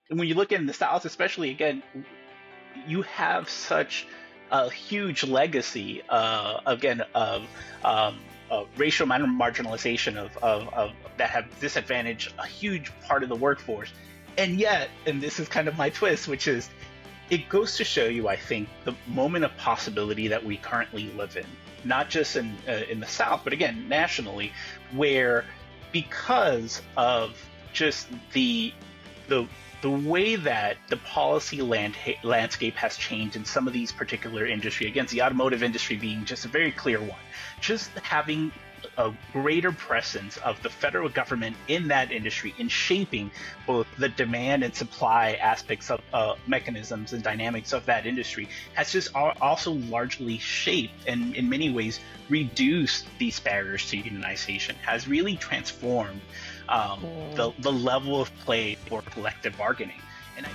when you look in the South, especially, again, you have such a huge legacy, again, of racial marginalization of that have disadvantaged a huge part of the workforce. And yet, and this is kind of my twist, which is it goes to show you, I think, the moment of possibility that we currently live in, not just in the South, but again, nationally, where because of just the the way that the policy landscape has changed in some of these particular industry, against the automotive industry being just a very clear one, just having a greater presence of the federal government in that industry in shaping both the demand and supply aspects of mechanisms and dynamics of that industry has just also largely shaped and in many ways reduced these barriers to unionization, has really transformed the level of play for collective bargaining. And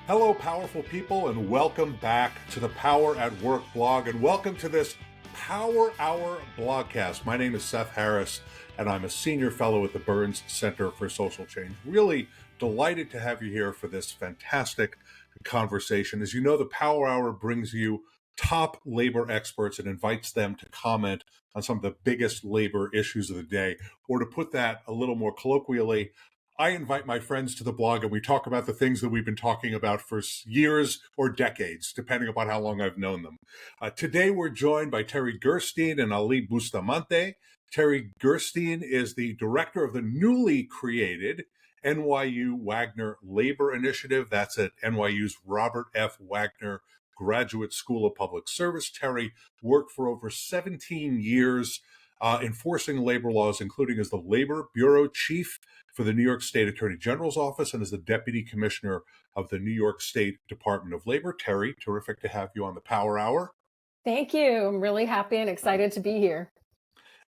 Hello, powerful people, and welcome back to the Power at Work blog, and welcome to this Power Hour blogcast. My name is Seth Harris, and I'm a senior fellow at the Burns Center for Social Change. Really delighted to have you here for this fantastic conversation. As you know, the Power Hour brings you top labor experts and invites them to comment on some of the biggest labor issues of the day. Or to put that a little more colloquially, I invite my friends to the blog and we talk about the things that we've been talking about for years or decades, depending upon how long I've known them. Today, we're joined by Terri Gerstein and Alí Bustamante. Terri Gerstein is the director of the newly created NYU Wagner Labor Initiative. That's at NYU's Robert F. Wagner Graduate School of Public Service. Terri worked for over 17 years enforcing labor laws, including as the Labor Bureau Chief for the New York State Attorney General's Office and as the Deputy Commissioner of the New York State Department of Labor. Terri, terrific to have you on the Power Hour. Thank you. I'm really happy and excited to be here.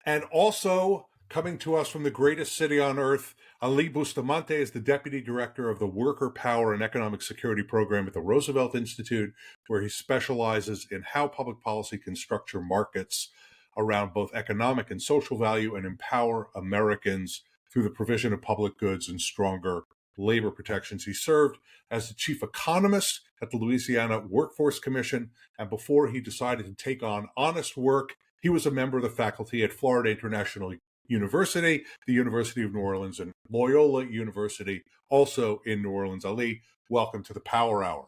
And also coming to us from the greatest city on earth, Alí Bustamante is the Deputy Director of the Worker Power and Economic Security Program at the Roosevelt Institute, where he specializes in how public policy can structure markets around both economic and social value and empower Americans through the provision of public goods and stronger labor protections. He served as the chief economist at the Louisiana Workforce Commission, and before he decided to take on honest work, he was a member of the faculty at Florida International University, the University of New Orleans, and Loyola University, also in New Orleans. Alí, welcome to the Power Hour.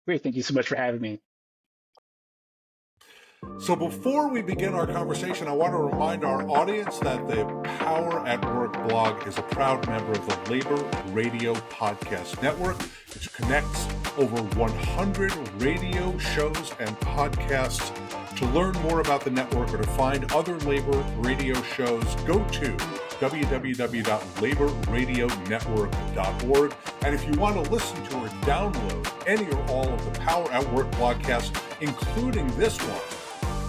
Great, thank you so much for having me. So before we begin our conversation, I want to remind our audience that the Power at Work blog is a proud member of the Labor Radio Podcast Network, which connects over 100 radio shows and podcasts. To learn more about the network or to find other labor radio shows, go to www.laborradionetwork.org. And if you want to listen to or download any or all of the Power at Work podcasts, including this one,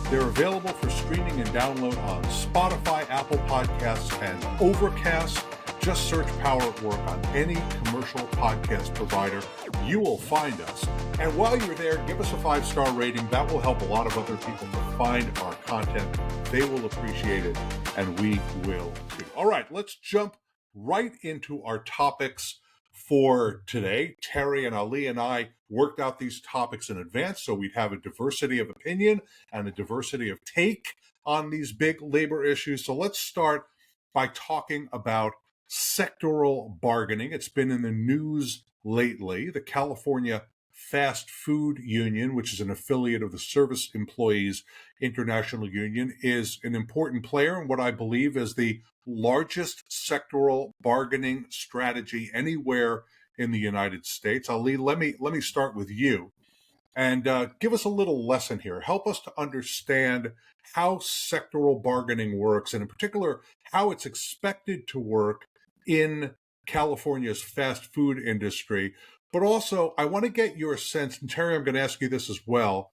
they're available for streaming and download on Spotify, Apple Podcasts, and Overcast. Just search Power at Work on any commercial podcast provider. You will find us. And while you're there, give us a 5-star rating. That will help a lot of other people to find our content. They will appreciate it, and we will too. All right, let's jump right into our topics for today. Terri and Alí and I worked out these topics in advance so we'd have a diversity of opinion and a diversity of take on these big labor issues. So let's start by talking about sectoral bargaining. It's been in the news lately. The California Fast Food Union, which is an affiliate of the Service Employees International Union, is an important player in what I believe is the largest sectoral bargaining strategy anywhere in the United States. Alí, let me start with you and give us a little lesson here. Help us to understand how sectoral bargaining works, and in particular, how it's expected to work in California's fast food industry. But also, I want to get your sense, and Terri, I'm going to ask you this as well.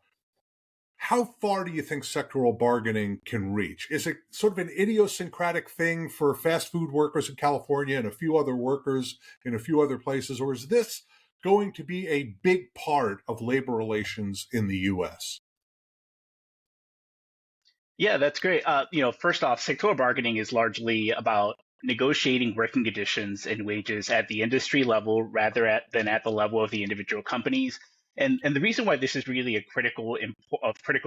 How far do you think sectoral bargaining can reach? Is it sort of an idiosyncratic thing for fast food workers in California and a few other workers in a few other places, or is this going to be a big part of labor relations in the U.S.? Yeah, that's great. First off, sectoral bargaining is largely about negotiating working conditions and wages at the industry level than at the level of the individual companies. And the reason why this is really of critical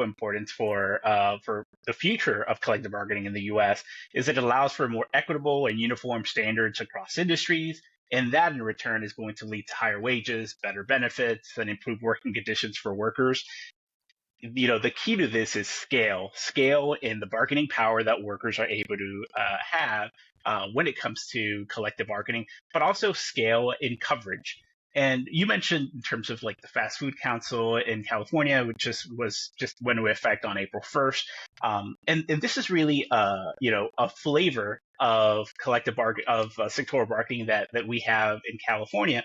importance for the future of collective bargaining in the U.S. is that it allows for more equitable and uniform standards across industries, and that in return is going to lead to higher wages, better benefits, and improved working conditions for workers. The key to this is scale in the bargaining power that workers are able to have when it comes to collective bargaining, but also scale in coverage. And you mentioned in terms of like the Fast Food Council in California, which just went into effect on April 1st. And this is really a flavor of sectoral bargaining that we have in California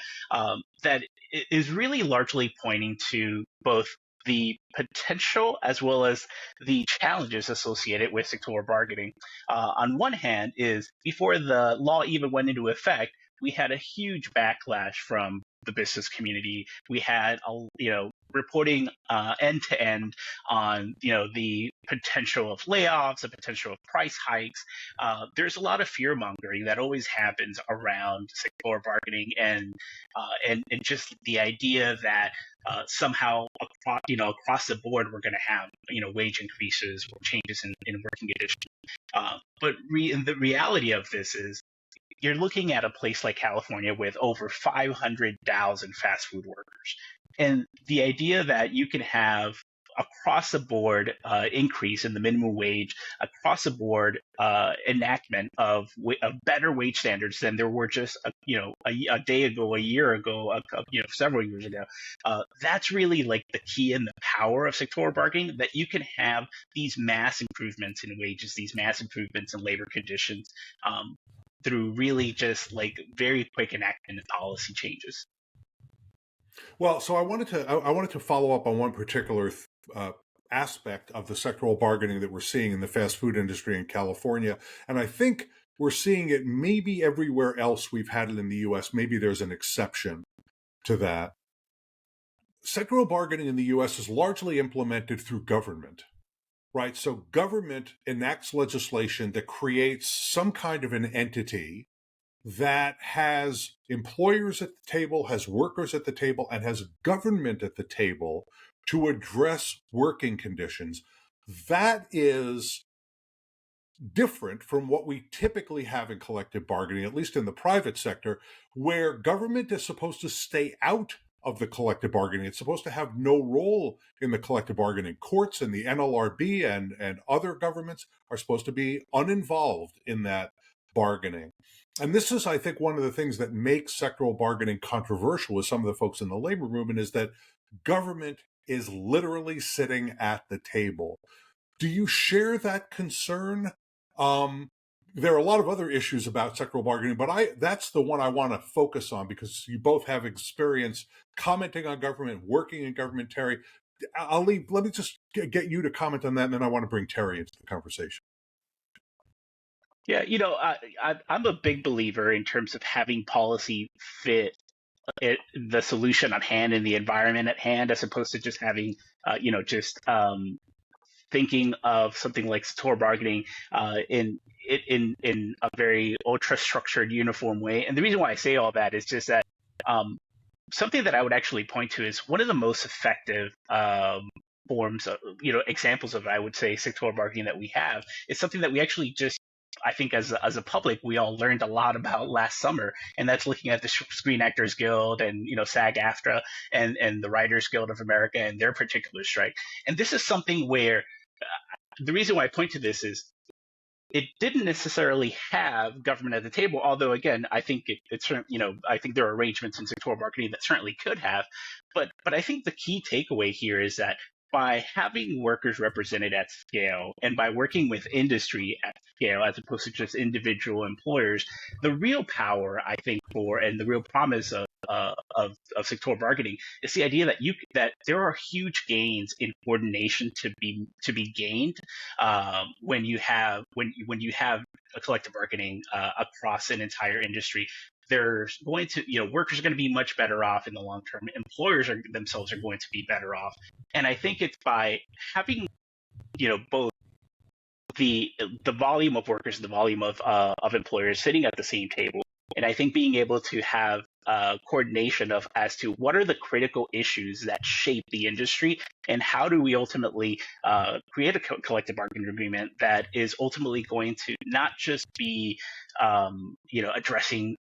that is really largely pointing to both the potential as well as the challenges associated with sectoral bargaining. On one hand, is before the law even went into effect, we had a huge backlash from the business community. We had, reporting end to end on, the potential of layoffs, the potential of price hikes. There's a lot of fear mongering that always happens around sectoral bargaining, and just the idea that somehow across the board we're going to have wage increases or changes in working conditions. But the reality of this is you're looking at a place like California with over 500,000 fast food workers. And the idea that you can have across the board increase in the minimum wage, across the board enactment of better wage standards than there were just a day ago, a year ago, several years ago. That's really like the key and the power of sectoral bargaining, that you can have these mass improvements in wages, these mass improvements in labor conditions through really just like very quick enactment of policy changes. Well, so I wanted to follow up on one particular aspect of the sectoral bargaining that we're seeing in the fast food industry in California, and I think we're seeing it maybe everywhere else we've had it in the U.S. Maybe there's an exception to that. Sectoral bargaining in the U.S. is largely implemented through government. Right, so government enacts legislation that creates some kind of an entity that has employers at the table, has workers at the table, and has government at the table to address working conditions. That is different from what we typically have in collective bargaining, at least in the private sector, where government is supposed to stay out of the collective bargaining. It's supposed to have no role in the collective bargaining. Courts and the NLRB and other governments are supposed to be uninvolved in that bargaining. And this is, I think, one of the things that makes sectoral bargaining controversial with some of the folks in the labor movement, is that government is literally sitting at the table. Do you share that concern? There are a lot of other issues about sectoral bargaining, but that's the one I want to focus on because you both have experience commenting on government, working in government. Terri, Alí, let me just get you to comment on that, and then I want to bring Terri into the conversation. Yeah, I'm a big believer in terms of having policy fit the solution at hand and the environment at hand, as opposed to just having, thinking of something like sectoral bargaining in a very ultra structured, uniform way. And the reason why I say all that is just that something that I would actually point to is one of the most effective forms of, examples of, I would say, sectoral bargaining that we have is something that we actually just, I think as a public, we all learned a lot about last summer, and that's looking at the Screen Actors Guild and SAG-AFTRA and the Writers Guild of America and their particular strike. And this is something where the reason why I point to this is it didn't necessarily have government at the table, although again, I think it's I think there are arrangements in sectoral bargaining that certainly could have, but I think the key takeaway here is that by having workers represented at scale and by working with industry at scale as opposed to just individual employers, the real power, I think, and the real promise of sectoral bargaining is the idea that there are huge gains in coordination to be gained when you have a collective bargaining across an entire industry. There's going to, workers are going to be much better off in the long term. Employers themselves are going to be better off. And I think it's by having, both the volume of workers, the volume of employers sitting at the same table, and I think being able to have coordination of as to what are the critical issues that shape the industry, and how do we ultimately create a collective bargaining agreement that is ultimately going to not just be addressing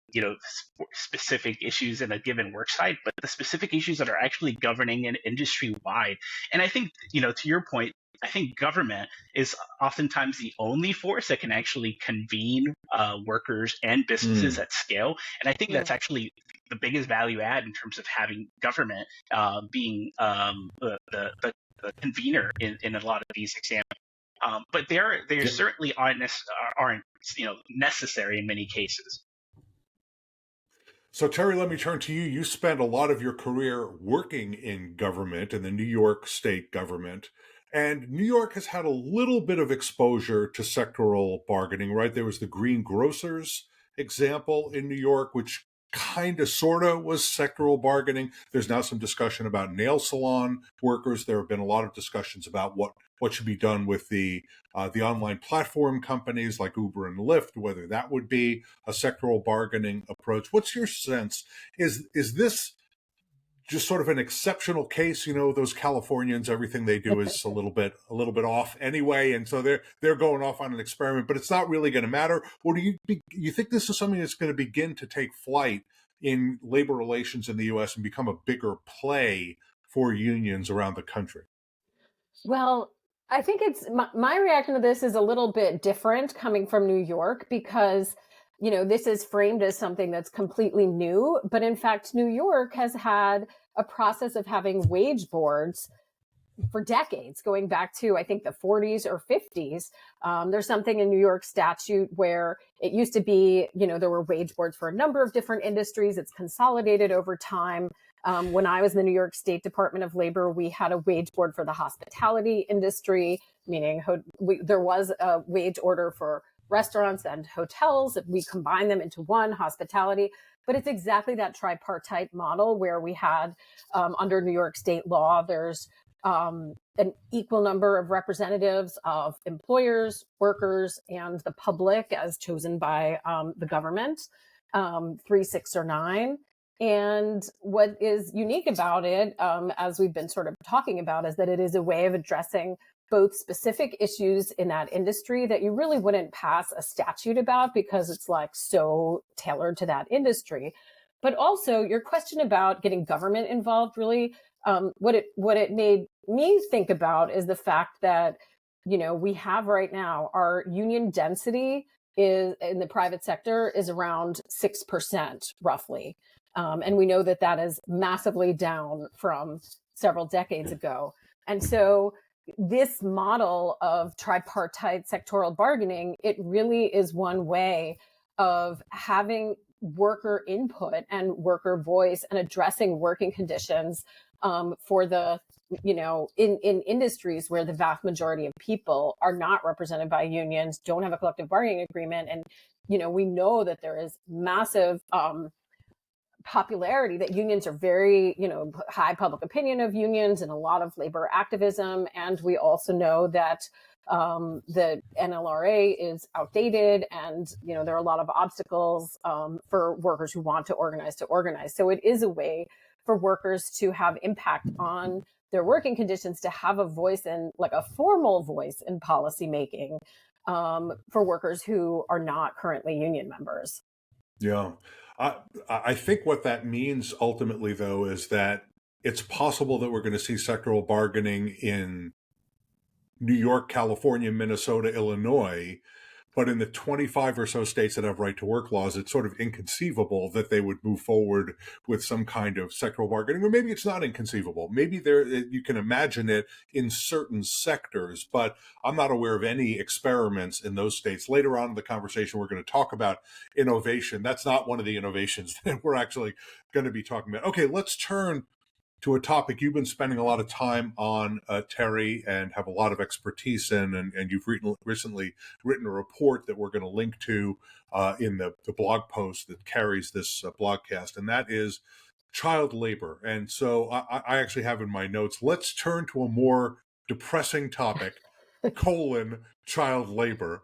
specific issues in a given work site, but the specific issues that are actually governing an industry wide. And I think, to your point, I think government is oftentimes the only force that can actually convene workers and businesses at scale. And I think that's actually the biggest value add in terms of having government being the convener in a lot of these examples. But they certainly aren't necessary in many cases. So, Terri, let me turn to you. You spent a lot of your career working in government, in the New York state government. And New York has had a little bit of exposure to sectoral bargaining, right? There was the greengrocers example in New York, which kind of sort of was sectoral bargaining. There's now some discussion about nail salon workers. There have been a lot of discussions about what should be done with the online platform companies like Uber and Lyft, whether that would be a sectoral bargaining approach. What's your sense? Is this just sort of an exceptional case? Those Californians, everything they do is a little bit off anyway, and so they're going off on an experiment, but it's not really going to matter. Or do you think this is something that's going to begin to take flight in labor relations in the U.S. and become a bigger play for unions around the country? Well, I think it's my reaction to this is a little bit different coming from New York because, this is framed as something that's completely new. But in fact, New York has had a process of having wage boards for decades, going back to, I think, the 40s or 50s. There's something in New York statute where it used to be, there were wage boards for a number of different industries. It's consolidated over time. When I was in the New York State Department of Labor, we had a wage board for the hospitality industry, meaning there was a wage order for restaurants and hotels. We combined them into one, hospitality. But it's exactly that tripartite model where we had, under New York state law, there's an equal number of representatives of employers, workers, and the public as chosen by the government, 3, 6, or 9. And what is unique about it, as we've been sort of talking about, is that it is a way of addressing both specific issues in that industry that you really wouldn't pass a statute about because it's like so tailored to that industry. But also your question about getting government involved, really, what it made me think about is the fact that, we have right now our union density is in the private sector is around 6% roughly. And we know that is massively down from several decades ago. And so this model of tripartite sectoral bargaining, it really is one way of having worker input and worker voice and addressing working conditions for the, in industries where the vast majority of people are not represented by unions, don't have a collective bargaining agreement. And, we know that there is massive popularity that unions are very, high public opinion of unions and a lot of labor activism. And we also know that the NLRA is outdated and, there are a lot of obstacles for workers who want to organize. So it is a way for workers to have impact on their working conditions, to have a voice in, like a formal voice in policy making for workers who are not currently union members. Yeah. I think what that means ultimately, though, is that it's possible that we're going to see sectoral bargaining in New York, California, Minnesota, Illinois, but in the 25 or so states that have right to work laws, it's sort of inconceivable that they would move forward with some kind of sectoral bargaining. Or maybe it's not inconceivable. Maybe you can imagine it in certain sectors, but I'm not aware of any experiments in those states. Later on in the conversation, we're going to talk about innovation. That's not one of the innovations that we're actually going to be talking about. Okay, let's turn to a topic you've been spending a lot of time on, Terri, and have a lot of expertise in, and you've recently written a report that we're going to link to in the blog post that carries this blogcast, and that is child labor. And so I actually have in my notes, let's turn to a more depressing topic, child labor.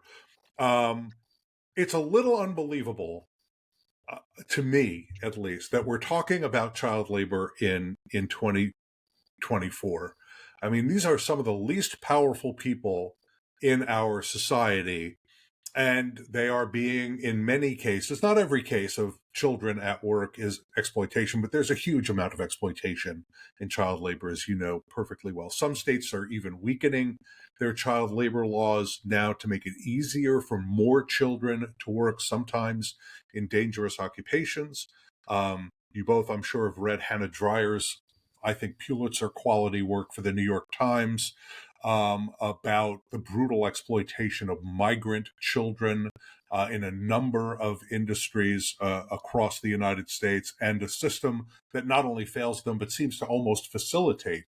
It's a little unbelievable, to me at least, that we're talking about child labor in 2024. I mean, these are some of the least powerful people in our society, and they are being, in many cases, not every case of children at work is exploitation, but there's a huge amount of exploitation in child labor, as you know perfectly well. Some states are even weakening their child labor laws now to make it easier for more children to work, sometimes in dangerous occupations. You both, I'm sure, have read Hannah Dryer's, I think, Pulitzer quality work for the New York Times, about the brutal exploitation of migrant children in a number of industries across the United States, and a system that not only fails them, but seems to almost facilitate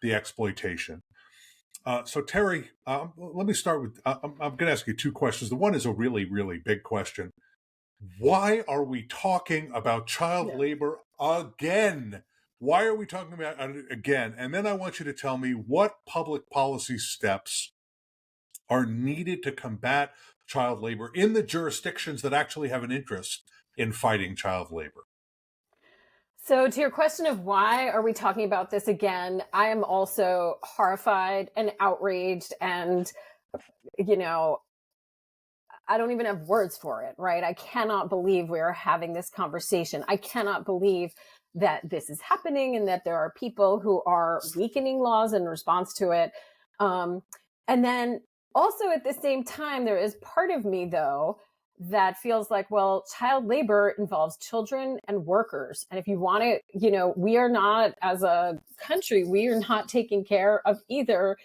the exploitation. So Terri, let me start with, I'm going to ask you two questions. The one is a really, really big question. Why are we talking about child labor again? Why are we talking about it again? And then I want you to tell me what public policy steps are needed to combat child labor in the jurisdictions that actually have an interest in fighting child labor. So to your question of why are we talking about this again, I am also horrified and outraged, and, you know, I don't even have words for it, right? I cannot believe we are having this conversation. I cannot believe that this is happening and that there are people who are weakening laws in response to it. And then also at the same time, there is part of me, though, that feels like, well, child labor involves children and workers. And if you want to, we are not, as a country, we are not taking care of either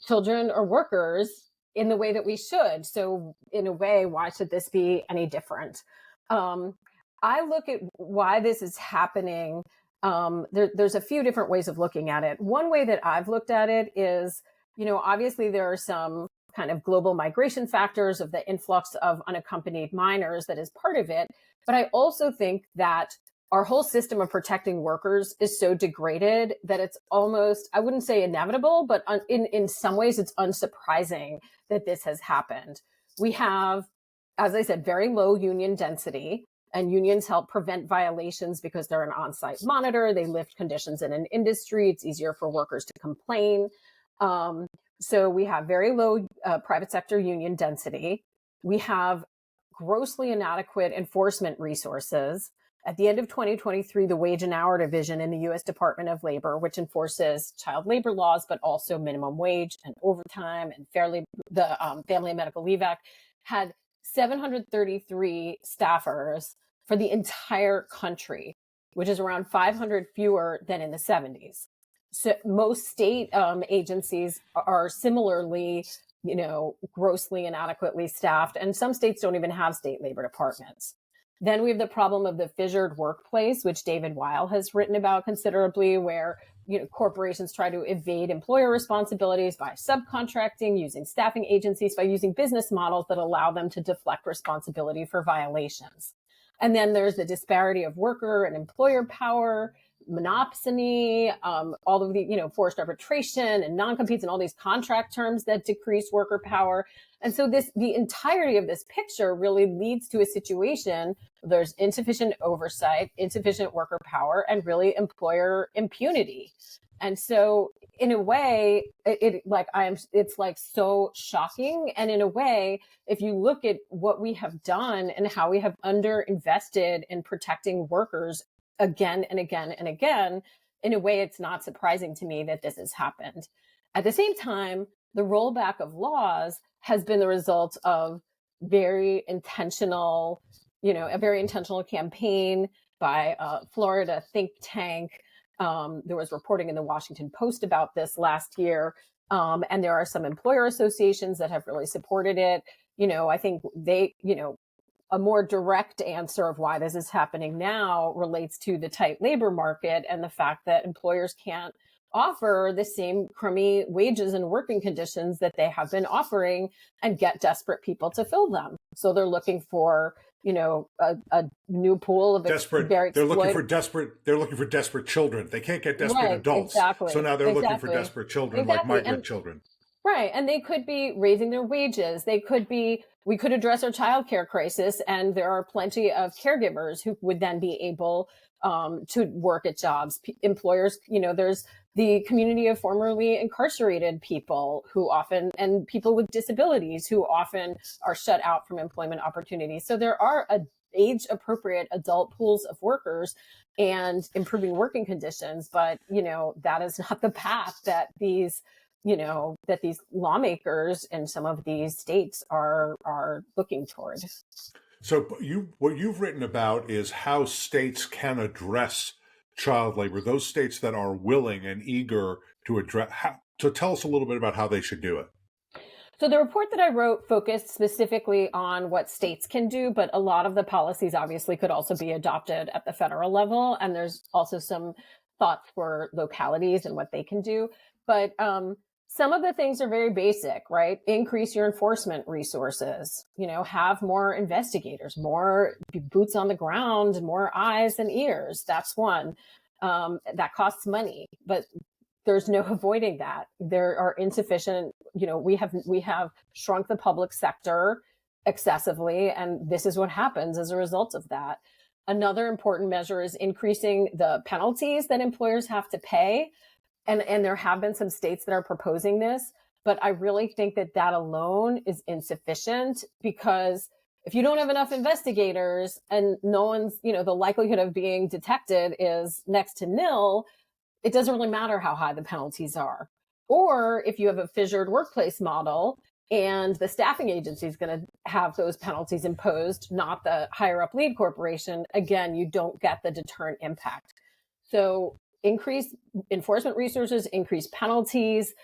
children or workers in the way that we should. So in a way, why should this be any different? I look at why this is happening. There's a few different ways of looking at it. One way that I've looked at it is, obviously there are some kind of global migration factors of the influx of unaccompanied minors that is part of it. But I also think that our whole system of protecting workers is so degraded that it's almost, I wouldn't say inevitable, but in some ways it's unsurprising that this has happened. We have, as I said, very low union density, and unions help prevent violations because they're an on-site monitor. They lift conditions in an industry. It's easier for workers to complain. So we have very low private sector union density. We have grossly inadequate enforcement resources. At the end of 2023, the Wage and Hour Division in the U.S. Department of Labor, which enforces child labor laws, but also minimum wage and overtime and the Family and Medical Leave Act, had 733 staffers for the entire country, which is around 500 fewer than in the 70s. So most state agencies are similarly, grossly inadequately staffed, and some states don't even have state labor departments. Then we have the problem of the fissured workplace, which David Weil has written about considerably, where corporations try to evade employer responsibilities by subcontracting, using staffing agencies, by using business models that allow them to deflect responsibility for violations. And then there's the disparity of worker and employer power, monopsony, all of the, forced arbitration and non-competes and all these contract terms that decrease worker power. And so the entirety of this picture really leads to a situation where there's insufficient oversight, insufficient worker power, and really employer impunity. And so in a way, it's like so shocking. And in a way, if you look at what we have done and how we have underinvested in protecting workers again and again and again, in a way, it's not surprising to me that this has happened. At the same time, the rollback of laws has been the result of a very intentional campaign by a Florida think tank. There was reporting in the Washington Post about this last year. And there are some employer associations that have really supported it. I think a more direct answer of why this is happening now relates to the tight labor market and the fact that employers can't offer the same crummy wages and working conditions that they have been offering and get desperate people to fill them. So they're looking for, a new pool of desperate. They're looking for desperate children. They can't get desperate adults. Exactly. So now they're looking for desperate children, like migrant children. Right. And they could be raising their wages. We could address our childcare crisis, and there are plenty of caregivers who would then be able to work at jobs. Employers, there's the community of formerly incarcerated people who often, and people with disabilities who often are shut out from employment opportunities. So there are age appropriate adult pools of workers and improving working conditions. But, that is not the path that these lawmakers in some of these states are looking toward. So what you've written about is how states can address child labor, those states that are willing and eager to address. So tell us a little bit about how they should do it. So the report that I wrote focused specifically on what states can do, but a lot of the policies obviously could also be adopted at the federal level. And there's also some thoughts for localities and what they can do. But some of the things are very basic, right? Increase your enforcement resources, have more investigators, more boots on the ground, more eyes and ears. That's one. That costs money, but there's no avoiding that. There are insufficient, we have shrunk the public sector excessively, and this is what happens as a result of that. Another important measure is increasing the penalties that employers have to pay. And there have been some states that are proposing this, but I really think that alone is insufficient, because if you don't have enough investigators and no one's, the likelihood of being detected is next to nil, it doesn't really matter how high the penalties are. Or if you have a fissured workplace model and the staffing agency is going to have those penalties imposed, not the higher up lead corporation, again, you don't get the deterrent impact. So increase enforcement resources, increase penalties,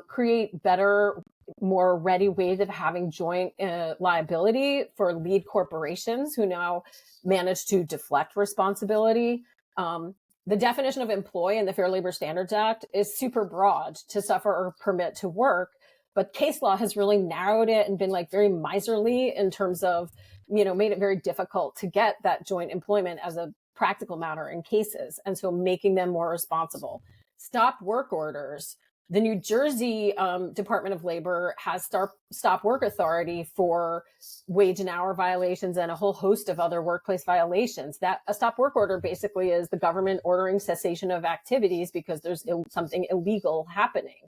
create better, more ready ways of having joint liability for lead corporations who now manage to deflect responsibility. The definition of employee in the Fair Labor Standards Act is super broad: to suffer or permit to work. But case law has really narrowed it and been very miserly in terms of, made it very difficult to get that joint employment as a practical matter in cases. And so making them more responsible. Stop work orders. The New Jersey Department of Labor has stop work authority for wage and hour violations and a whole host of other workplace violations. That a stop work order basically is the government ordering cessation of activities because there's something illegal happening.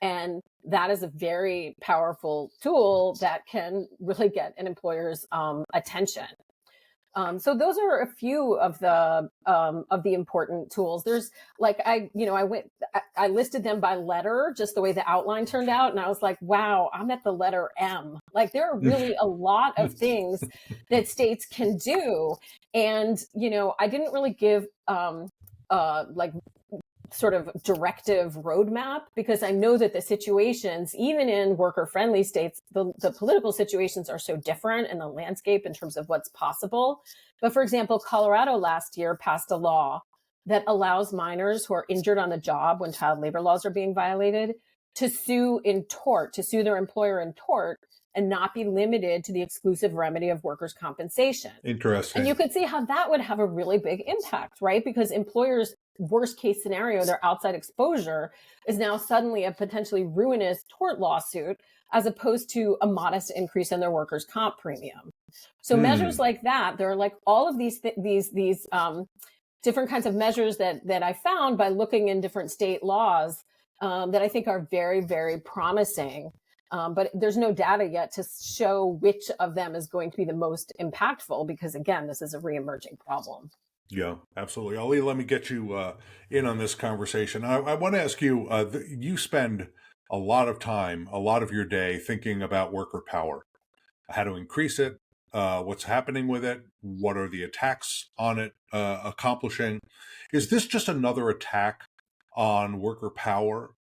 And that is a very powerful tool that can really get an employer's attention. So those are a few of the important tools. There's I listed them by letter, just the way the outline turned out. And I was like, wow, I'm at the letter M. There are really a lot of things that states can do. And, I didn't really give, sort of directive roadmap, because I know that the situations, even in worker friendly states, the political situations are so different in the landscape in terms of what's possible. But for example, Colorado last year passed a law that allows minors who are injured on the job when child labor laws are being violated to sue in tort, to sue their employer in tort, and not be limited to the exclusive remedy of workers' compensation. Interesting. And you could see how that would have a really big impact, right? Because employers' worst case scenario, their outside exposure, is now suddenly a potentially ruinous tort lawsuit, as opposed to a modest increase in their workers' comp premium. So measures like that, there are all of these different kinds of measures that I found by looking in different state laws that I think are very, very promising. But there's no data yet to show which of them is going to be the most impactful, because again, this is a reemerging problem. Yeah, absolutely. Ali, let me get you in on this conversation. I want to ask you, you spend a lot of time, a lot of your day thinking about worker power, how to increase it, what's happening with it, what are the attacks on it accomplishing. Is this just another attack on worker power?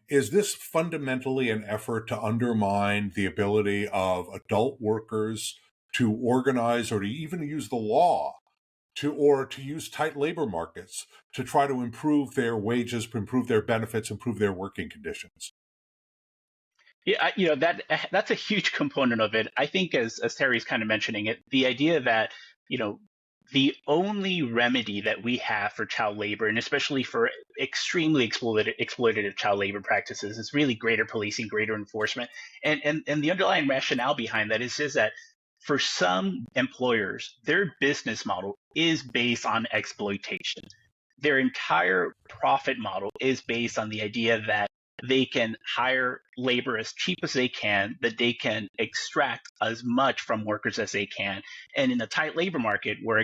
Is this fundamentally an effort to undermine the ability of adult workers to organize or to even use the law to use tight labor markets to try to improve their wages, improve their benefits, improve their working conditions? Yeah, that's a huge component of it. I think, as Terry's kind of mentioning it, the idea that the only remedy that we have for child labor, and especially for extremely exploitative child labor practices, is really greater policing, greater enforcement. And the underlying rationale behind that is just that for some employers, their business model is based on exploitation. Their entire profit model is based on the idea that they can hire labor as cheap as they can, that they can extract as much from workers as they can. And in a tight labor market, where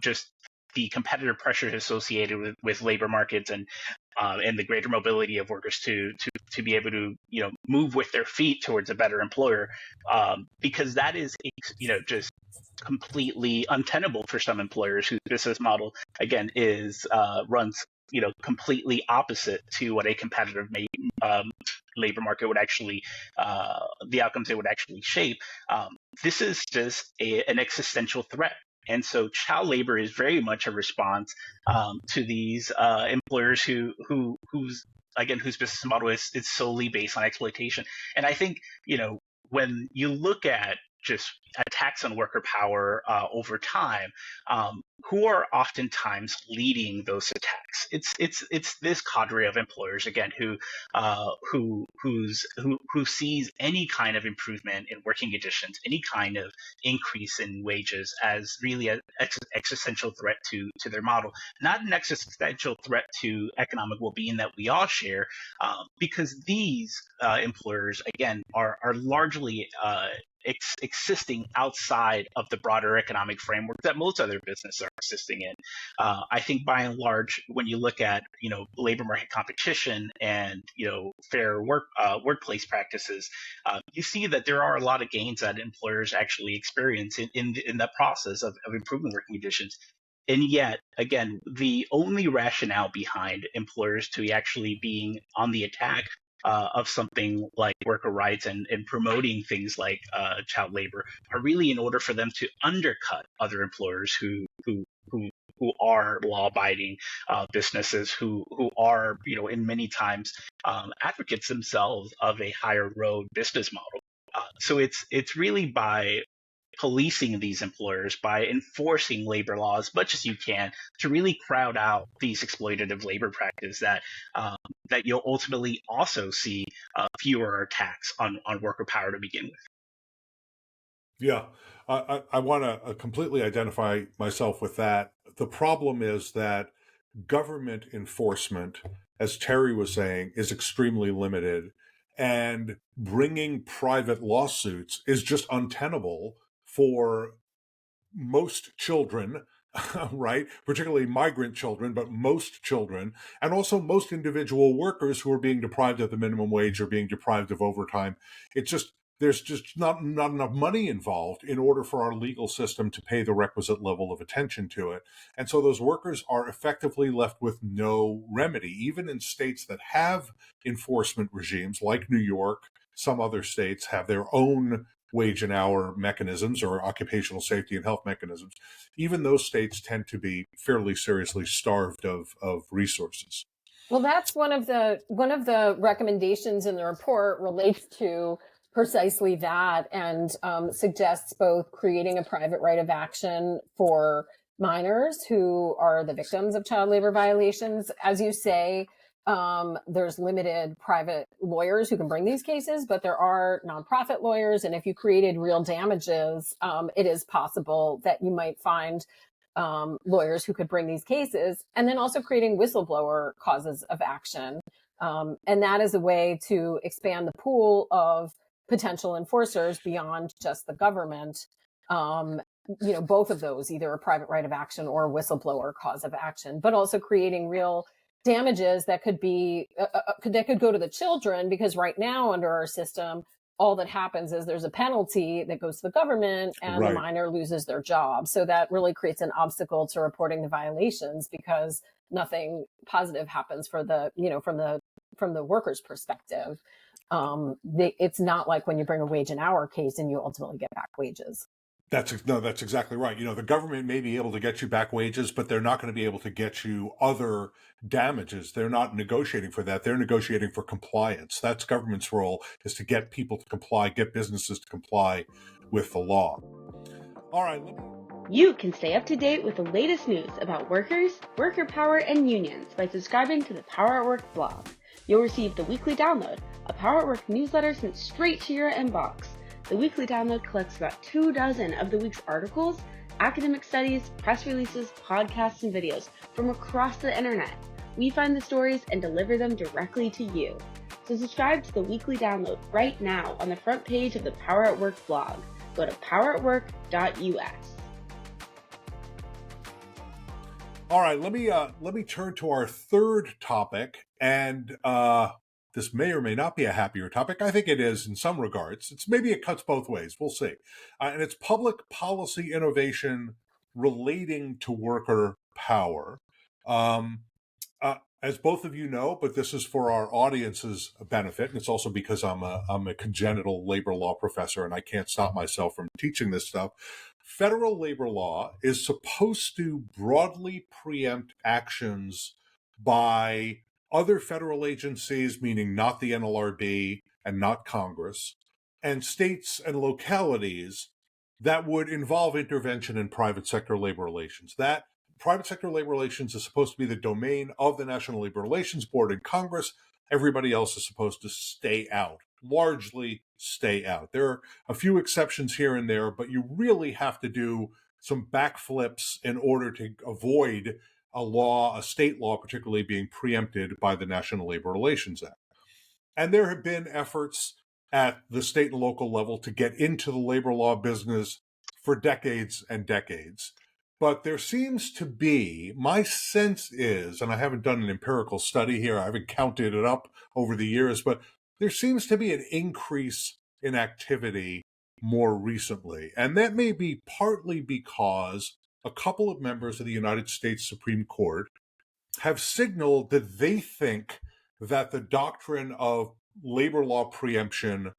just the competitive pressures associated with labor markets and the greater mobility of workers to be able to move with their feet towards a better employer, because that is just completely untenable for some employers whose business model again is runs completely opposite to what a competitive labor market would actually the outcomes it would actually shape. This is just an existential threat. And so child labor is very much a response to these employers whose business model is solely based on exploitation. And I think, when you look at just attacks on worker power over time, who are oftentimes leading those attacks? It's this cadre of employers again who sees any kind of improvement in working conditions, any kind of increase in wages as really an existential threat to their model, not an existential threat to economic well-being that we all share, because these employers again are largely existing outside of the broader economic framework that most other businesses are existing in. I think by and large, when you look at labor market competition and fair workplace practices, you see that there are a lot of gains that employers actually experience in that process of improving working conditions. And yet, again, the only rationale behind employers to actually being on the attack of something like worker rights and promoting things like child labor are really in order for them to undercut other employers who are law-abiding businesses who are in many times advocates themselves of a higher road business model. So it's really by policing these employers, by enforcing labor law as much as you can to really crowd out these exploitative labor practices that you'll ultimately also see fewer attacks on worker power to begin with. Yeah, I want to completely identify myself with that. The problem is that government enforcement, as Terri was saying, is extremely limited, and bringing private lawsuits is just untenable for most children, right? Particularly migrant children, but most children, and also most individual workers who are being deprived of the minimum wage or being deprived of overtime. There's just not enough money involved in order for our legal system to pay the requisite level of attention to it. And so those workers are effectively left with no remedy, even in states that have enforcement regimes like New York. Some other states have their own wage and hour mechanisms or occupational safety and health mechanisms. Even those states tend to be fairly seriously starved of resources. Well, that's one of the recommendations in the report relates to precisely that, and suggests both creating a private right of action for minors who are the victims of child labor violations. As you say, there's limited private lawyers who can bring these cases, but there are nonprofit lawyers. And if you created real damages, it is possible that you might find lawyers who could bring these cases, and then also creating whistleblower causes of action. And that is a way to expand the pool of potential enforcers beyond just the government. Both of those, either a private right of action or a whistleblower cause of action, but also creating real damages that could be that could go to the children, because right now under our system, all that happens is there's a penalty that goes to the government and Right. the minor loses their job. So that really creates an obstacle to reporting the violations, because nothing positive happens for the from the worker's perspective. It's not like when you bring a wage and hour case and you ultimately get back wages. That's exactly right. The government may be able to get you back wages, but they're not going to be able to get you other damages. They're not negotiating for that. They're negotiating for compliance. That's government's role, is to get people to comply, get businesses to comply with the law. All right. You can stay up to date with the latest news about workers, worker power, and unions by subscribing to the Power at Work blog. You'll receive the weekly download, a Power at Work newsletter sent straight to your inbox. The weekly download collects about 24 of the week's articles, academic studies, press releases, podcasts, and videos from across the internet. We find the stories and deliver them directly to you. So subscribe to the weekly download right now on the front page of the Power at Work blog. Go to poweratwork.us. All right, let me turn to our third topic, and this may or may not be a happier topic. I think it is in some regards. Maybe it cuts both ways. We'll see. And it's public policy innovation relating to worker power. As both of you know, but this is for our audience's benefit, and it's also because I'm a congenital labor law professor and I can't stop myself from teaching this stuff. Federal labor law is supposed to broadly preempt actions by other federal agencies, meaning not the NLRB and not Congress, and states and localities that would involve intervention in private sector labor relations. That private sector labor relations is supposed to be the domain of the National Labor Relations Board in Congress. Everybody else is supposed to stay out, largely stay out. There are a few exceptions here and there, but you really have to do some backflips in order to avoid a state law particularly, being preempted by the National Labor Relations Act. And there have been efforts at the state and local level to get into the labor law business for decades and decades. But there seems to be, my sense is, and I haven't done an empirical study here, I haven't counted it up over the years, but there seems to be an increase in activity more recently. And that may be partly because a couple of members of the United States Supreme Court have signaled that they think that the doctrine of labor law preemption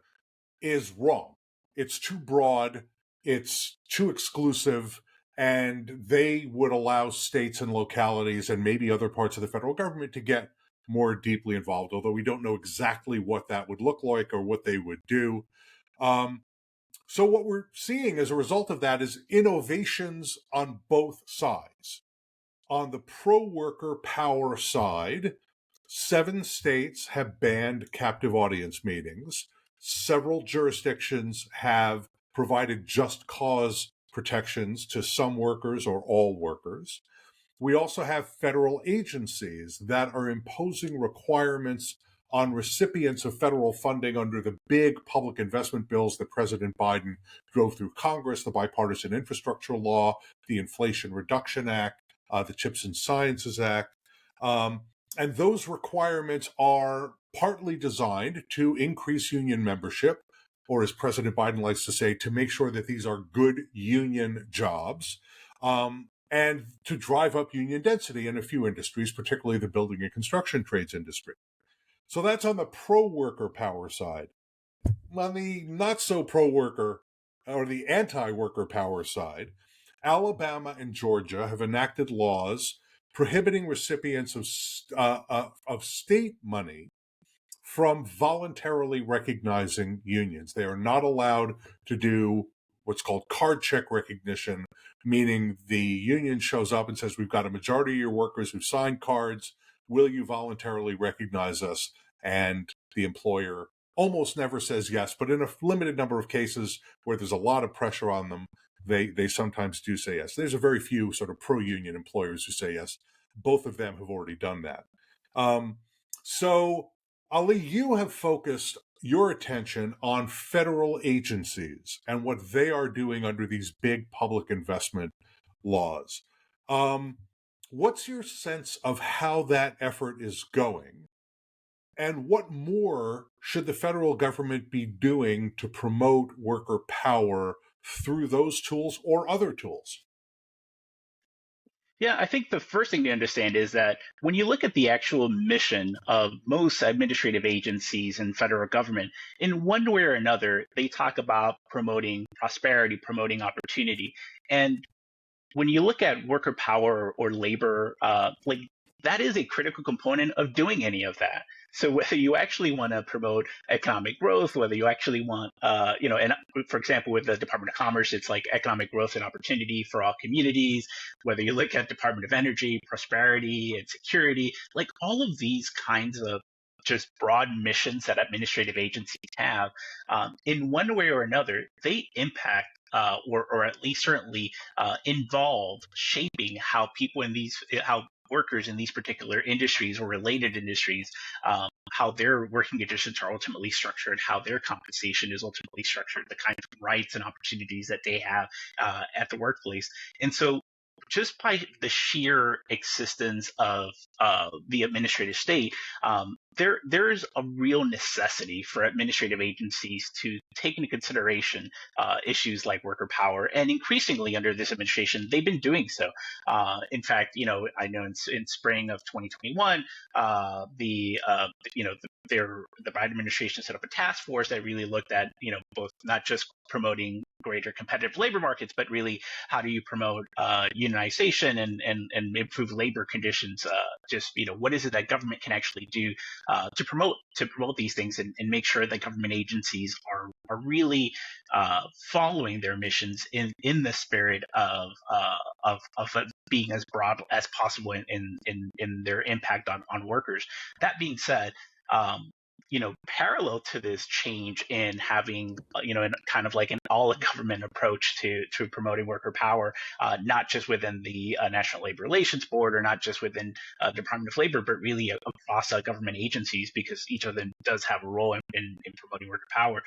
is wrong. It's too broad, it's too exclusive, and they would allow states and localities and maybe other parts of the federal government to get more deeply involved, although we don't know exactly what that would look like or what they would do. So what we're seeing as a result of that is innovations on both sides. On the pro-worker power side, 7 states have banned captive audience meetings. Several jurisdictions have provided just cause protections to some workers or all workers. We also have federal agencies that are imposing requirements on recipients of federal funding under the big public investment bills that President Biden drove through Congress, the Bipartisan Infrastructure Law, the Inflation Reduction Act, the Chips and Sciences Act. And those requirements are partly designed to increase union membership, or as President Biden likes to say, to make sure that these are good union jobs, and to drive up union density in a few industries, particularly the building and construction trades industry. So that's on the pro-worker power side. On the not-so-pro-worker or the anti-worker power side, Alabama and Georgia have enacted laws prohibiting recipients of state money from voluntarily recognizing unions. They are not allowed to do what's called card check recognition, meaning the union shows up and says, we've got a majority of your workers who've signed cards. Will you voluntarily recognize us? And the employer almost never says yes, but in a limited number of cases where there's a lot of pressure on them, they sometimes do say yes. There's a very few sort of pro-union employers who say yes. Both of them have already done that. So, Ali, you have focused your attention on federal agencies and what they are doing under these big public investment laws. What's your sense of how that effort is going? And what more should the federal government be doing to promote worker power through those tools or other tools? Yeah, I think the first thing to understand is that when you look at the actual mission of most administrative agencies and federal government, in one way or another, they talk about promoting prosperity, promoting opportunity. And when you look at worker power or labor, that is a critical component of doing any of that. So whether you actually want to promote economic growth, whether you actually want, and for example, with the Department of Commerce, it's like economic growth and opportunity for all communities. Whether you look at Department of Energy, prosperity and security, like all of these kinds of just broad missions that administrative agencies have, in one way or another, they impact or at least certainly involve shaping how how workers in these particular industries or related industries, how their working conditions are ultimately structured, how their compensation is ultimately structured, the kinds of rights and opportunities that they have at the workplace. And so just by the sheer existence of the administrative state, there's a real necessity for administrative agencies to take into consideration issues like worker power, and increasingly under this administration, they've been doing so. In fact, I know in spring of 2021, the Biden administration set up a task force that really looked at both not just promoting greater competitive labor markets, but really how do you promote unionization and improve labor conditions? What is it that government can actually do to promote these things and make sure that government agencies are really following their missions in the spirit of being as broad as possible in their impact on workers. That being said, parallel to this change in having, kind of like an all-government approach to promoting worker power, not just within the National Labor Relations Board or not just within Department of Labor, but really across government agencies, because each of them does have a role in promoting worker power.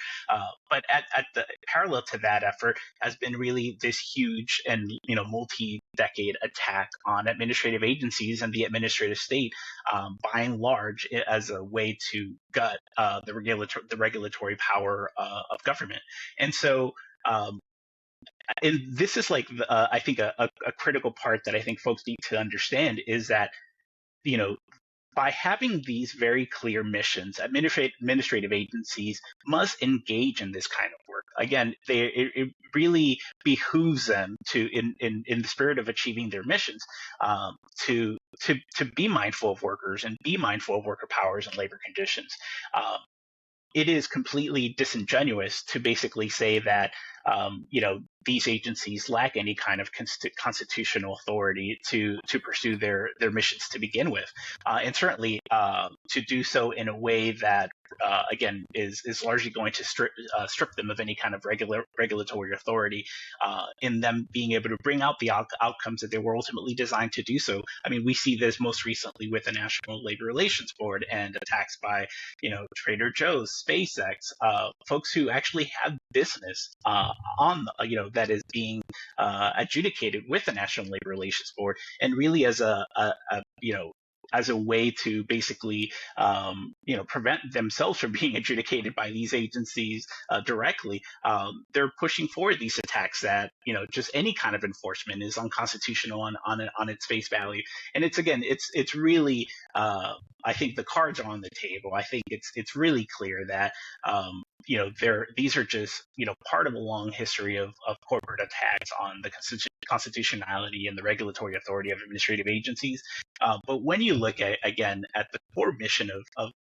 But at the parallel to that effort has been really this huge and multi-decade attack on administrative agencies and the administrative state, by and large, as a way to gut the regulatory power of government. And so, and this is like I think a critical part that I think folks need to understand is that by having these very clear missions, administrative agencies must engage in this kind of work. Again, it really behooves them to, in the spirit of achieving their missions, to be mindful of workers and be mindful of worker powers and labor conditions. It is completely disingenuous to basically say that these agencies lack any kind of constitutional authority to pursue their missions to begin with, and certainly to do so in a way that again is largely going to strip them of any kind of regulatory authority in them being able to bring out the outcomes that they were ultimately designed to do so. I mean, we see this most recently with the National Labor Relations Board and attacks by Trader Joe's, SpaceX, folks who actually have business on that is being adjudicated with the National Labor Relations Board, and really as as a way to basically prevent themselves from being adjudicated by these agencies directly. They're pushing forward these attacks that just any kind of enforcement is unconstitutional on its face value. And it's really I think the cards are on the table. I think it's really clear that these are just part of a long history of corporate attacks on the constitutionality and the regulatory authority of administrative agencies. But when you look at the core mission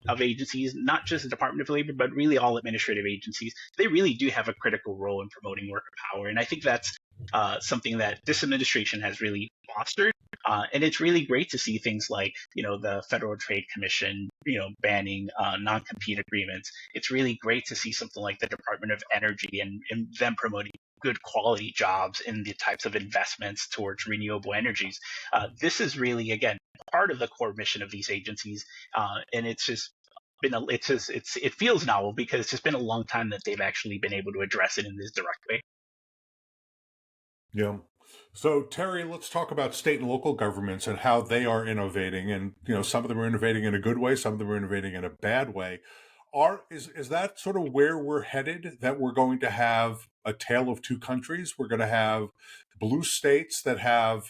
of agencies, not just the Department of Labor, but really all administrative agencies, they really do have a critical role in promoting worker power. And I think that's something that this administration has really fostered. And it's really great to see things like, the Federal Trade Commission, banning non-compete agreements. It's really great to see something like the Department of Energy and them promoting good quality jobs in the types of investments towards renewable energies. This is really, again, part of the core mission of these agencies. And it's just been it feels novel because it's just been a long time that they've actually been able to address it in this direct way. Yeah. So, Terri, let's talk about state and local governments and how they are innovating. And, some of them are innovating in a good way, some of them are innovating in a bad way. Is that sort of where we're headed, that we're going to have a tale of two countries? We're going to have blue states that have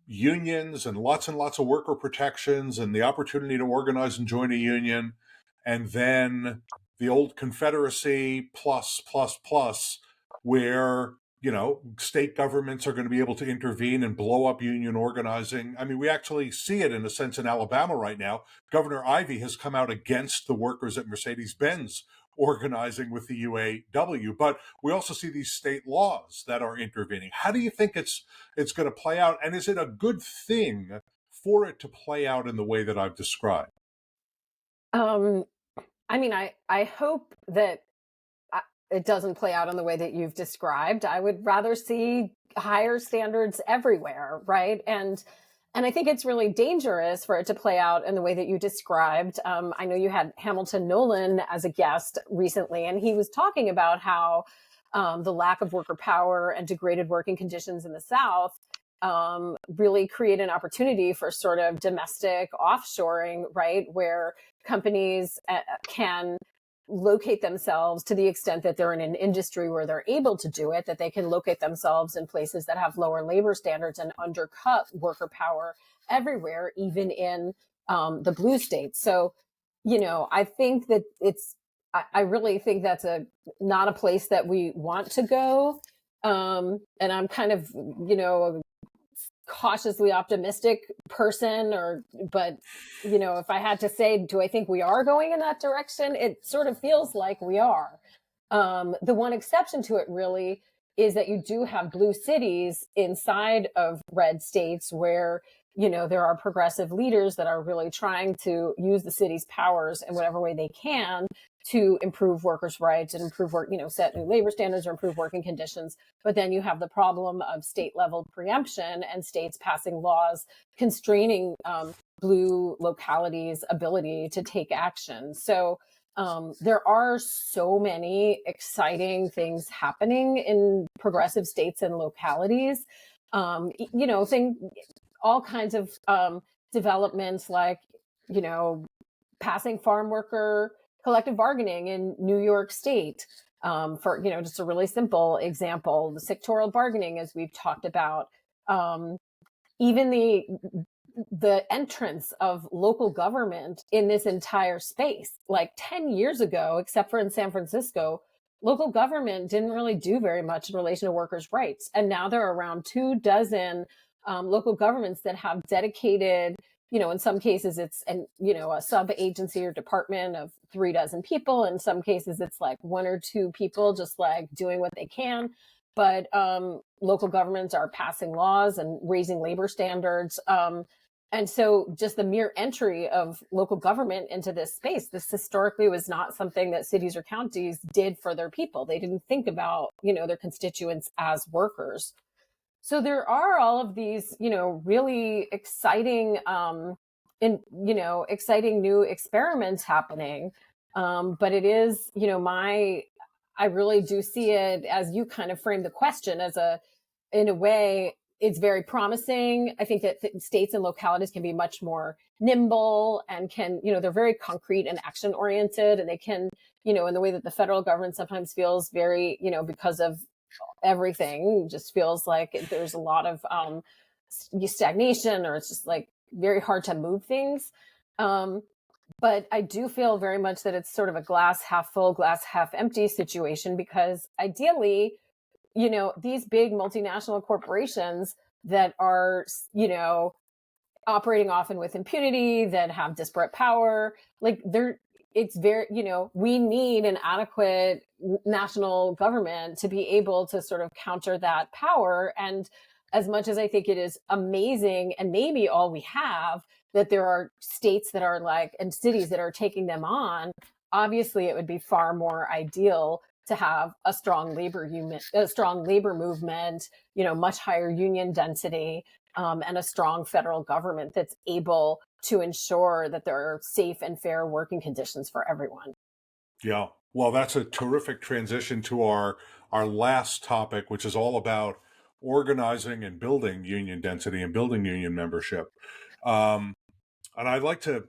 unions and lots of worker protections and the opportunity to organize and join a union, and then the old Confederacy plus, where state governments are going to be able to intervene and blow up union organizing. I mean, we actually see it in a sense in Alabama right now. Governor Ivey has come out against the workers at Mercedes-Benz organizing with the UAW, but we also see these state laws that are intervening. How do you think it's going to play out? And is it a good thing for it to play out in the way that I've described? I mean, I hope that it doesn't play out in the way that you've described. I would rather see higher standards everywhere, right? And I think it's really dangerous for it to play out in the way that you described. I know you had Hamilton Nolan as a guest recently, and he was talking about how the lack of worker power and degraded working conditions in the South really create an opportunity for sort of domestic offshoring, right? Where companies can locate themselves to the extent that they're in an industry where they're able to do it, that they can locate themselves in places that have lower labor standards and undercut worker power everywhere, even in the blue states. So, I think that I really think that's not a place that we want to go. And I'm kind of, a cautiously optimistic person, but if I had to say, do I think we are going in that direction? It sort of feels like we are. The one exception to it really is that you do have blue cities inside of red states where, there are progressive leaders that are really trying to use the city's powers in whatever way they can to improve workers' rights and improve work, set new labor standards or improve working conditions. But then you have the problem of state level preemption and states passing laws constraining blue localities' ability to take action. So there are so many exciting things happening in progressive states and localities. All kinds of developments like, passing farm worker collective bargaining in New York State. For, just a really simple example, the sectoral bargaining, as we've talked about, even the entrance of local government in this entire space, like 10 years ago, except for in San Francisco, local government didn't really do very much in relation to workers' rights. And now there are around 24 local governments that have dedicated, in some cases it's a sub-agency or department of 36 people. In some cases it's like 1 or 2 people just like doing what they can. But local governments are passing laws and raising labor standards. And so just the mere entry of local government into this space, this historically was not something that cities or counties did for their people. They didn't think about, their constituents as workers. So there are all of these, really exciting, exciting new experiments happening. But it is, I really do see it as you kind of frame the question in a way, it's very promising. I think that states and localities can be much more nimble and can, they're very concrete and action oriented, and they can, in the way that the federal government sometimes feels very, because of everything, just feels like there's a lot of stagnation, or it's just like very hard to move things. But I do feel very much that it's sort of a glass half full, glass half empty situation, because ideally, these big multinational corporations that are, operating often with impunity, that have disparate power, like it's very, we need an adequate national government to be able to sort of counter that power. And as much as I think it is amazing, and maybe all we have, that there are states that are and cities that are taking them on, obviously it would be far more ideal to have a strong labor movement, much higher union density, and a strong federal government that's able to ensure that there are safe and fair working conditions for everyone. Yeah. Well, that's a terrific transition to our last topic, which is all about organizing and building union density and building union membership. And I'd like to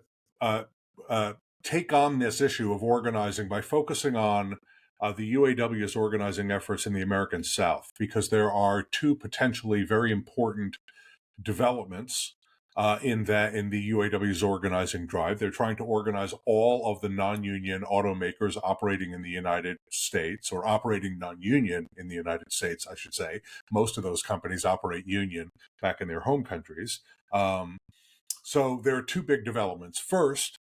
take on this issue of organizing by focusing on the UAW's organizing efforts in the American South, because there are 2 potentially very important developments in the UAW's organizing drive. They're trying to organize all of the non-union automakers operating in the United States, or operating non-union in the United States, I should say. Most of those companies operate union back in their home countries. So there are two big developments. First,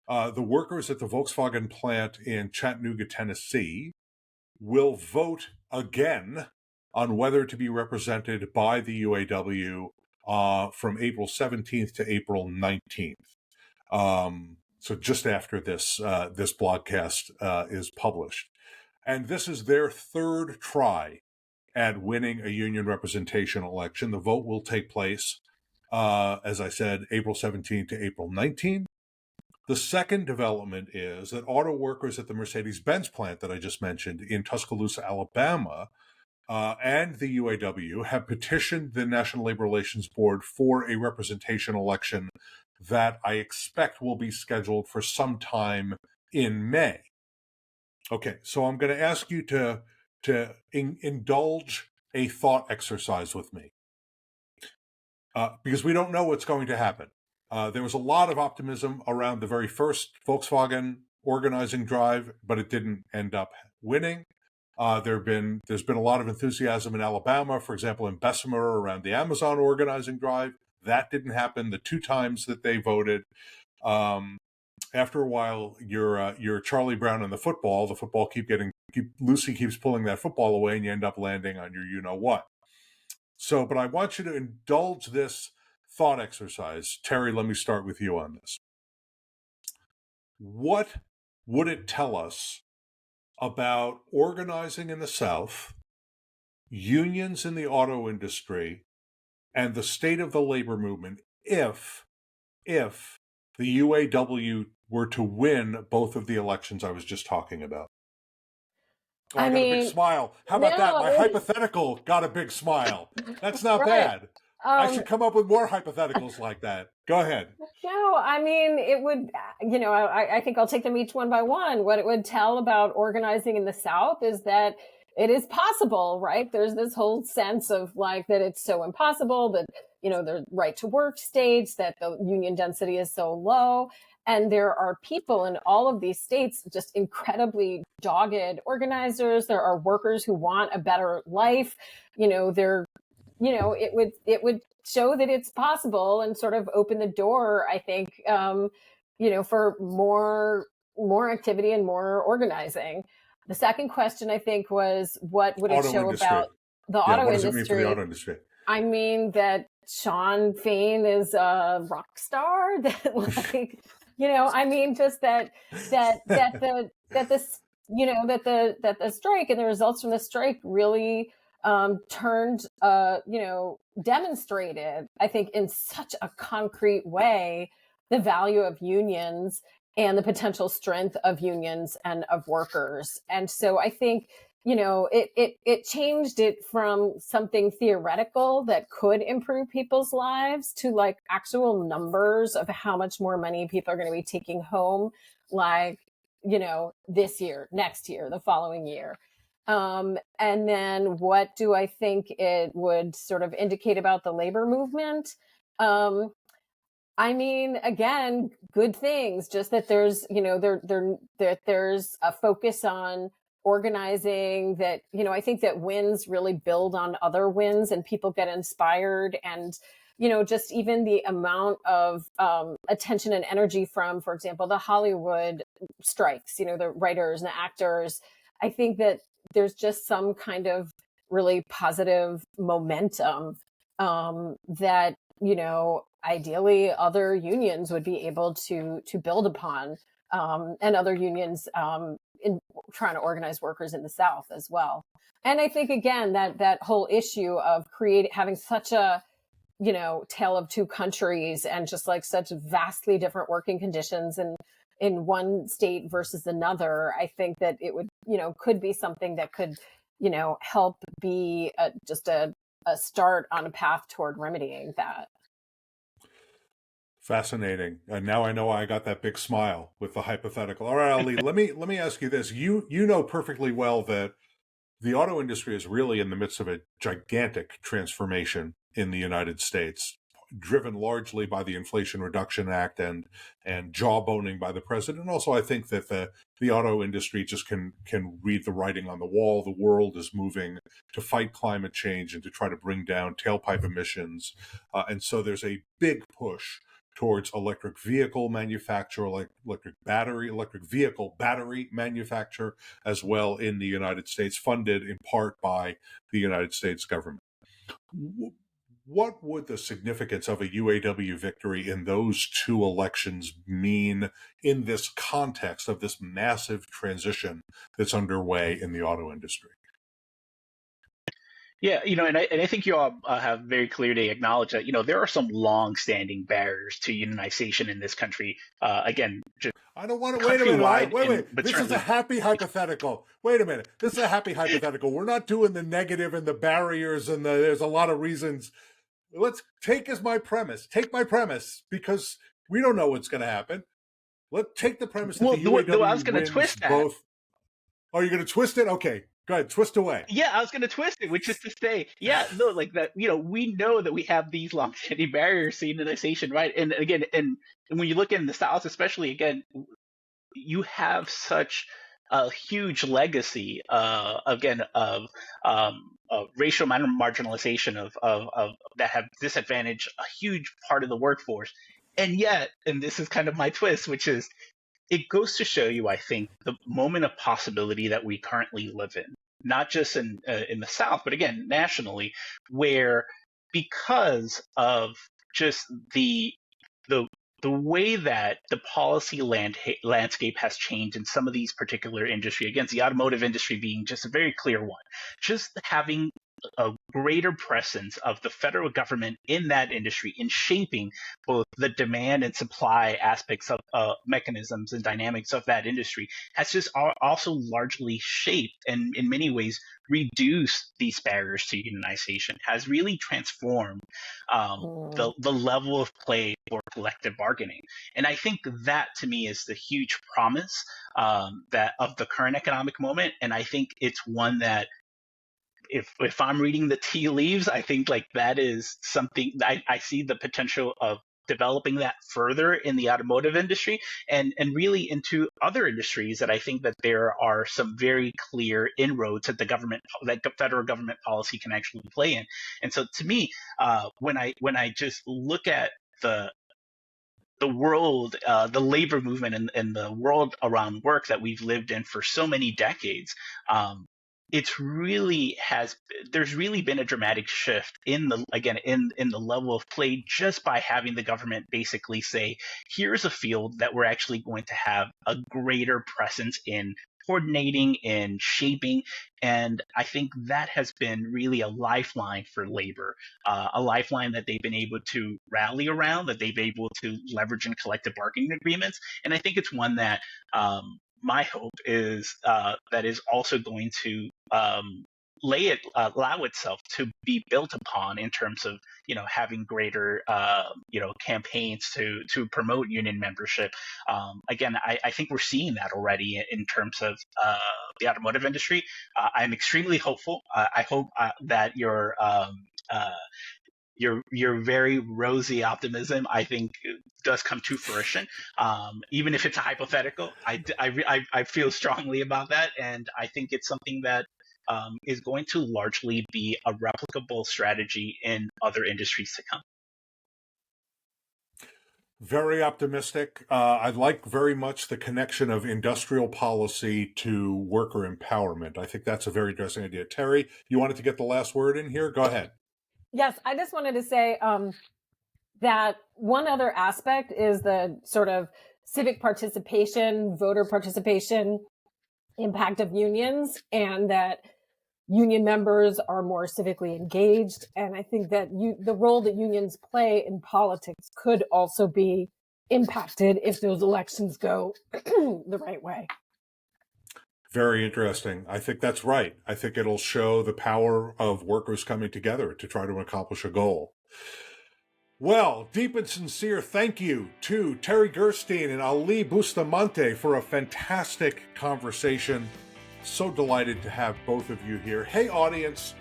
the workers at the Volkswagen plant in Chattanooga, Tennessee, will vote again on whether to be represented by the UAW from April 17th to April 19th. So just after this blogcast is published. And this is their third try at winning a union representation election. The vote will take place, as I said, April 17th to April 19th. The second development is that auto workers at the Mercedes-Benz plant that I just mentioned in Tuscaloosa, Alabama, and the UAW have petitioned the National Labor Relations Board for a representation election that I expect will be scheduled for sometime in May. Okay, so I'm going to ask you to indulge a thought exercise with me, because we don't know what's going to happen. There was a lot of optimism around the very first Volkswagen organizing drive, but it didn't end up winning. There's been a lot of enthusiasm in Alabama, for example, in Bessemer around the Amazon organizing drive. That didn't happen the two times that they voted. After a while, you're Charlie Brown in the football. The football Lucy keeps pulling that football away, and you end up landing on your you know what. So, but I want you to indulge this thought exercise. Terry, let me start with you on this. What would it tell us about organizing in the South, unions in the auto industry, and the state of the labor movement if the UAW were to win both of the elections I was just talking about? Oh, I got a big smile. How about that? My hypothetical got a big smile. That's not bad. I should come up with more hypotheticals like that. Go ahead. No, I mean, it would, I think I'll take them each one by one. What it would tell about organizing in the South is that it is possible, right? There's this whole sense of like that it's so impossible that, the right to work states, that the union density is so low. And there are people in all of these states, just incredibly dogged organizers. There are workers who want a better life. It would show that it's possible and sort of open the door, I think, for more activity and more organizing. The second question, I think, was what would it show about the auto industry? What does it mean for the auto industry? I mean that Sean Fain is a rock star. That just that the strike and the results from the strike really demonstrated, I think, in such a concrete way, the value of unions and the potential strength of unions and of workers. And so I think, it changed it from something theoretical that could improve people's lives to like actual numbers of how much more money people are going to be taking home, like, this year, next year, the following year. And then what do I think it would sort of indicate about the labor movement? I mean, again, good things, just that there's, that there's a focus on organizing, that, I think that wins really build on other wins and people get inspired. And, just even the amount of attention and energy from, for example, the Hollywood strikes, the writers and the actors. I think that there's just some kind of really positive momentum that, ideally other unions would be able to build upon, and other unions in trying to organize workers in the South as well. And I think, again, that whole issue of having such a, tale of two countries and just like such vastly different working conditions and in one state versus another, I think that it would, could be something that could, help be just a start on a path toward remedying that. Fascinating. And now I know why I got that big smile with the hypothetical. All right, Ali, let me ask you this. You know perfectly well that the auto industry is really in the midst of a gigantic transformation in the United States. driven largely by the Inflation Reduction Act and jawboning by the president. Also, I think that the auto industry just can read the writing on the wall. The world is moving to fight climate change and to try to bring down tailpipe emissions. And so there's a big push towards electric vehicle manufacture, electric vehicle battery manufacture as well in the United States, funded in part by the United States government. What would the significance of a UAW victory in those two elections mean in this context of this massive transition that's underway in the auto industry? Yeah, and I think you all have very clearly acknowledged that, there are some long-standing barriers to unionization in this country. Again, just I don't want to, wait a minute, wait. This certainly, is a happy hypothetical. Wait a minute. This is a happy hypothetical. We're not doing the negative and the barriers and there's a lot of reasons. Let's take my premise, because we don't know what's going to happen. Let's take the premise that the UAW I was going to twist that. Both. Oh, you're going to twist it? Okay. Go ahead, twist away. Yeah, I was going to twist it, which is to say, like that, we know that we have these long-standing barriers to unionization, right? And again, and when you look in the South, especially, again, you have such a huge legacy, again, of racial marginalization of that have disadvantaged a huge part of the workforce. And yet, and this is kind of my twist, which is, it goes to show you, I think, the moment of possibility that we currently live in, not just in the South, but again, nationally, where because of just the way that the policy landscape has changed in some of these particular industry, against the automotive industry being just a very clear one, just having a greater presence of the federal government in that industry in shaping both the demand and supply aspects of mechanisms and dynamics of that industry has just also largely shaped and in many ways reduced these barriers to unionization, has really transformed the level of play for collective bargaining. And I think that to me is the huge promise that of the current economic moment. And I think it's one that if I'm reading the tea leaves, I think like that is something I see the potential of developing that further in the automotive industry and really into other industries that I think that there are some very clear inroads that the federal government policy can actually play in. And so to me, when I just look at the world, the labor movement and the world around work that we've lived in for so many decades, there's really been a dramatic shift in the level of play just by having the government basically say, here's a field that we're actually going to have a greater presence in coordinating and shaping. And I think that has been really a lifeline for labor, a lifeline that they've been able to rally around, that they've been able to leverage in collective bargaining agreements. And I think it's one that my hope is that is also going to allow itself to be built upon in terms of having greater campaigns to promote union membership. Again, I think we're seeing that already in terms of the automotive industry. I'm extremely hopeful. I hope that your very rosy optimism, I think, does come to fruition. Even if it's a hypothetical, I feel strongly about that, and I think it's something that is going to largely be a replicable strategy in other industries to come. Very optimistic. I like very much the connection of industrial policy to worker empowerment. I think that's a very interesting idea. Terri, you wanted to get the last word in here? Go ahead. Yes, I just wanted to say that one other aspect is the sort of civic participation, voter participation impact of unions, and that union members are more civically engaged. And I think that the role that unions play in politics could also be impacted if those elections go the right way. Very interesting. I think that's right. I think it'll show the power of workers coming together to try to accomplish a goal. Well, deep and sincere thank you to Terri Gerstein and Alí Bustamante for a fantastic conversation. So delighted to have both of you here. Hey, audience,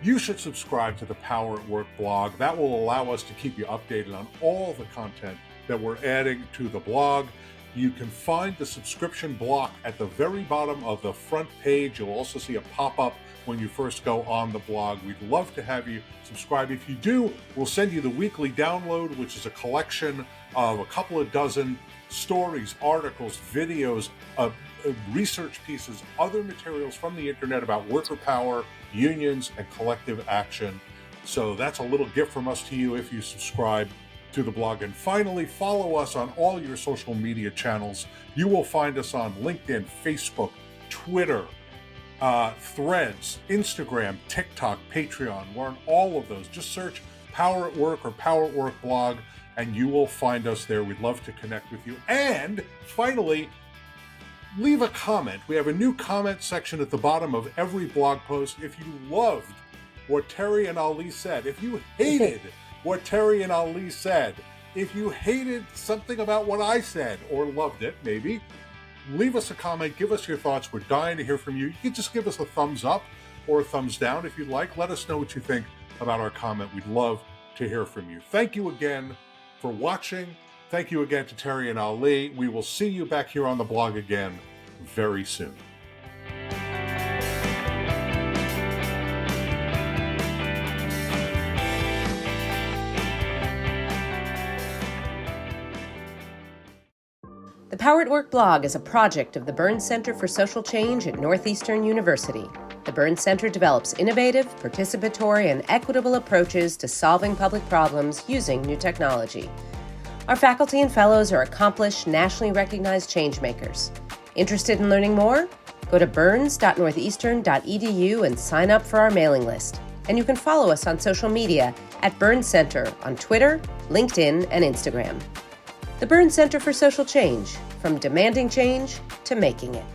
you should subscribe to the Power at Work blog. That will allow us to keep you updated on all the content that we're adding to the blog. You can find the subscription block at the very bottom of the front page. You'll also see a pop-up when you first go on the blog. We'd love to have you subscribe. If you do, we'll send you the weekly download, which is a collection of a couple of dozen stories, articles, videos, research pieces, other materials from the internet about worker power, unions, and collective action. So that's a little gift from us to you if you subscribe to the blog. And finally, follow us on all your social media channels. You will find us on LinkedIn, Facebook, Twitter, Threads, Instagram, TikTok, Patreon. We're on all of those. Just search Power at Work or Power at Work blog, and you will find us there. We'd love to connect with you. And finally, leave a comment. We have a new comment section at the bottom of every blog post. If you loved what Terri and Alí said, if you hated what Terri and Alí said, if you hated something about what I said or loved it, maybe, leave us a comment. Give us your thoughts. We're dying to hear from you. You can just give us a thumbs up or a thumbs down if you'd like. Let us know what you think about our comment. We'd love to hear from you. Thank you again for watching. Thank you again to Terri and Alí. We will see you back here on the blog again very soon. The Power at Work blog is a project of the Burns Center for Social Change at Northeastern University. The Burns Center develops innovative, participatory, and equitable approaches to solving public problems using new technology. Our faculty and fellows are accomplished, nationally recognized changemakers. Interested in learning more? Go to burns.northeastern.edu and sign up for our mailing list. And you can follow us on social media at Burns Center on Twitter, LinkedIn, and Instagram. The Burns Center for Social Change, from demanding change to making it.